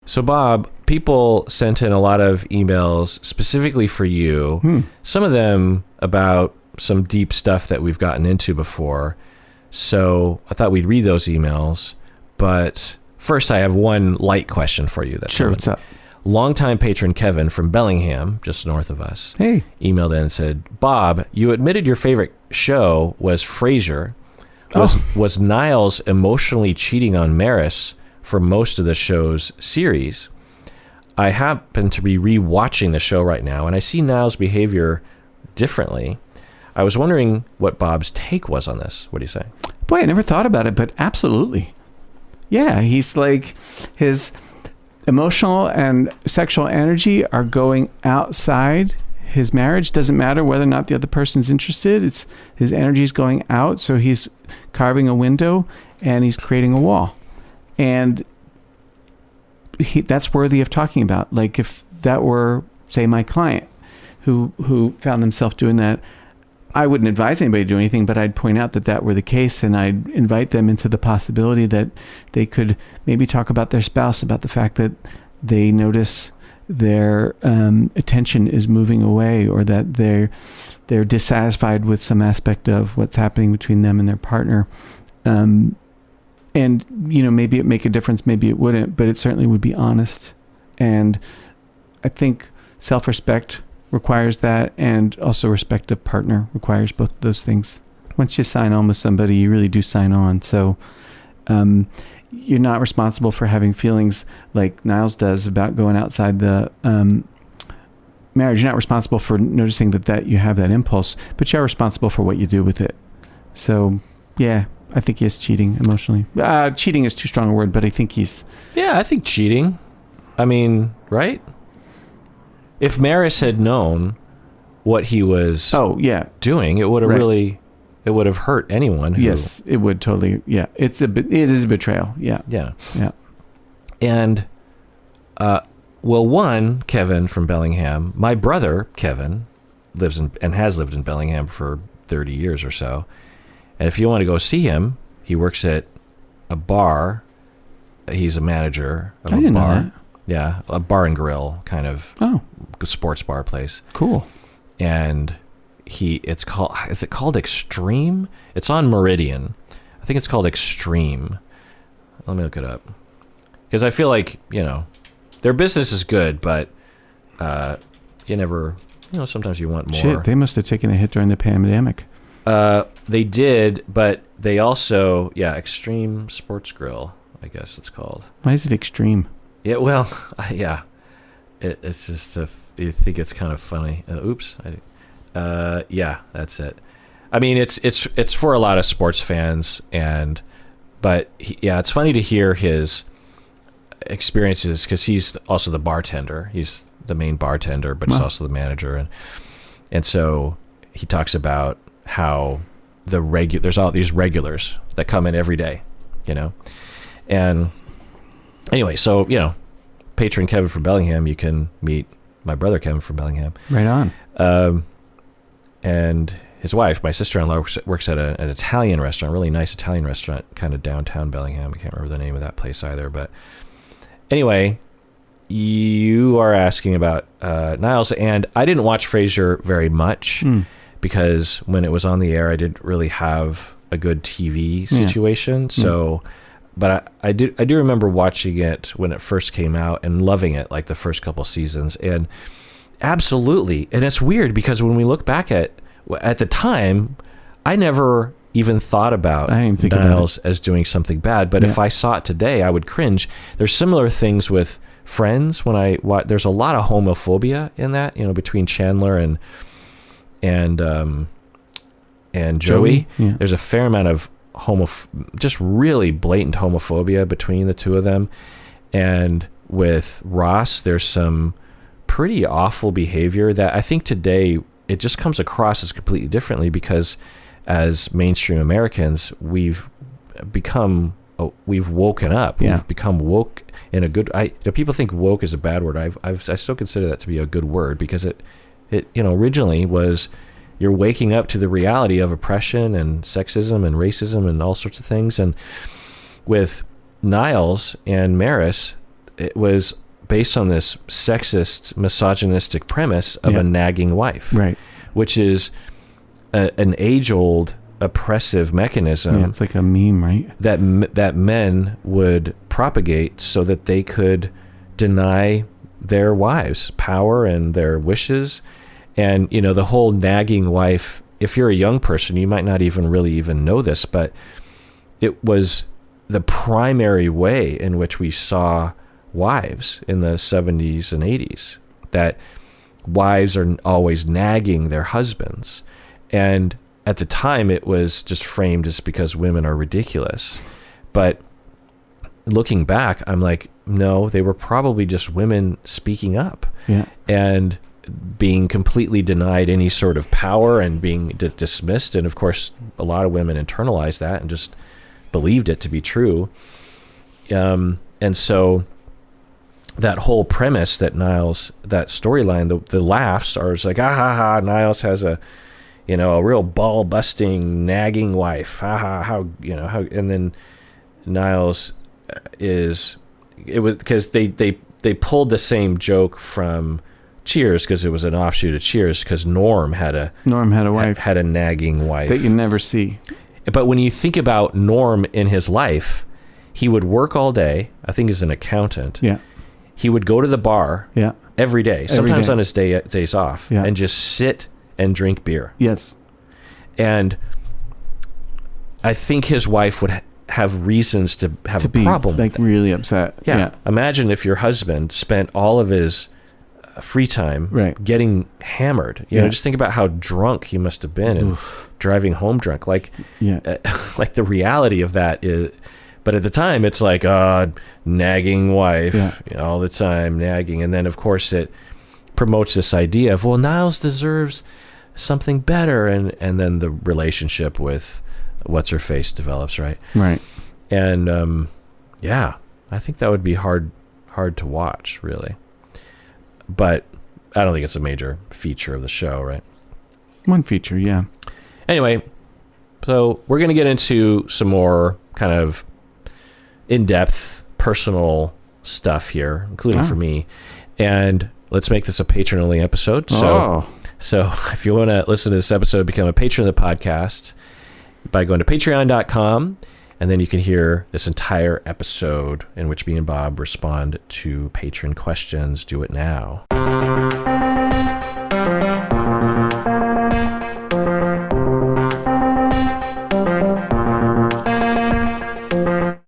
So, Bob, people sent in a lot of emails specifically for you. Some of them about some deep stuff that we've gotten into before. So I thought we'd read those emails. But first, I have one light question for you. Sure, what's up? Longtime patron Kevin from Bellingham, just north of us, emailed in and said, Bob, you admitted your favorite show was Frasier. Was Niles emotionally cheating on Maris for most of the show's series? I happen to be rewatching the show right now, and I see Niles' behavior differently. I was wondering what Bob's take was on this. What do you say? Boy, I never thought about it, but absolutely. Yeah, he's like, his emotional and sexual energy are going outside his marriage. Doesn't matter whether or not the other person's interested. It's his energy is going out, so he's carving a window and he's creating a wall. And that's worthy of talking about. Like if that were, say, my client who found themselves doing that, I wouldn't advise anybody to do anything, but I'd point out that were the case, and I'd invite them into the possibility that they could maybe talk about their spouse, about the fact that they notice their attention is moving away, or that they're dissatisfied with some aspect of what's happening between them and their partner. And, maybe it make a difference, maybe it wouldn't, but it certainly would be honest. And I think self-respect requires that, and also respect of partner requires both of those things. Once you sign on with somebody, you really do sign on. So you're not responsible for having feelings like Niles does about going outside the marriage. You're not responsible for noticing that you have that impulse, but you're responsible for what you do with it. So, yeah. I think he is cheating emotionally. Cheating is too strong a word, but I think he's... Yeah, I think cheating. I mean, right? If Maris had known what he was doing, it would have it would have hurt anyone. Yes, it would totally. Yeah, it is a betrayal. Yeah. Yeah. Yeah. And, Kevin from Bellingham, my brother, Kevin, lives in and has lived in Bellingham for 30 years or so. And if you want to go see him, he works at a bar. He's a manager of a bar. Know that. Yeah, a bar and grill kind of sports bar place. Cool. And is it called Extreme? It's on Meridian. I think it's called Extreme. Let me look it up. Because I feel like, their business is good, but you never, sometimes you want more. Shit, they must have taken a hit during the pandemic. They did, but they also, Extreme Sports Grill, I guess it's called. Why is it extreme? Yeah, well, yeah. It's just, you think it's kind of funny. Oops. Yeah, that's it. I mean, it's for a lot of sports fans, but it's funny to hear his experiences, because he's also the bartender. He's the main bartender, but he's also the manager. And so he talks about how there's all these regulars that come in every day, and anyway, so patron Kevin from Bellingham, you can meet my brother Kevin from Bellingham, right on. And his wife, my sister-in-law, works at an Italian restaurant, really nice Italian restaurant, kind of downtown Bellingham. I can't remember the name of that place either, but anyway, you are asking about Niles, and I didn't watch Frasier very much. Because when it was on the air, I didn't really have a good TV situation. So, but I do remember watching it when it first came out and loving it, like the first couple seasons. And absolutely. And it's weird because when we look back at the time, I never even thought about Niles as doing something bad. But if I saw it today, I would cringe. There's similar things with Friends when there's a lot of homophobia in that, between Chandler and Joey. There's a fair amount of just really blatant homophobia between the two of them. And with Ross, there's some pretty awful behavior that I think today it just comes across as completely differently, because as mainstream Americans, we've woken up. We've become woke in a good. People think woke is a bad word. I still consider that to be a good word, because it originally was, you're waking up to the reality of oppression and sexism and racism and all sorts of things. And with Niles and Maris, it was based on this sexist, misogynistic premise of Yeah. a nagging wife, Right. which is an age-old oppressive mechanism Yeah, it's like a meme, right? that men would propagate so that they could deny their wives power and their wishes. And, you know, the whole nagging wife, if you're a young person, you might not even really know this, but it was the primary way in which we saw wives in the 70s and 80s, that wives are always nagging their husbands. And at the time, it was just framed as because women are ridiculous. But looking back, I'm like, no, they were probably just women speaking up. Yeah. And being completely denied any sort of power and being dismissed. And of course, a lot of women internalized that and just believed it to be true. And so that whole premise that Niles, that storyline, the laughs are just like, ah ha ha, Niles has a real ball busting, nagging wife. Ha ha, how, and then Niles it was because they pulled the same joke from Cheers, because it was an offshoot of Cheers, because Norm had a wife, had a nagging wife that you never see. But when you think about Norm in his life, he would work all day. I think he's an accountant. Yeah. He would go to the bar every day, sometimes on his days off, and just sit and drink beer. Yes. And I think his wife would have reasons to have a problem. Like really upset. Yeah. Imagine if your husband spent all of his free time getting hammered. You know, just think about how drunk he must have been and driving home drunk. Like, like the reality of that is, but at the time it's like, nagging wife all the time, nagging. And then of course it promotes this idea of, well, Niles deserves something better. And then the relationship with what's her face develops. Right. And, I think that would be hard to watch, really. But I don't think it's a major feature of the show, right? One feature, yeah. Anyway, so we're going to get into some more kind of in-depth personal stuff here, including for me. And let's make this a patron-only episode. So if you want to listen to this episode, become a patron of the podcast by going to patreon.com. And then you can hear this entire episode in which me and Bob respond to patron questions. Do it now.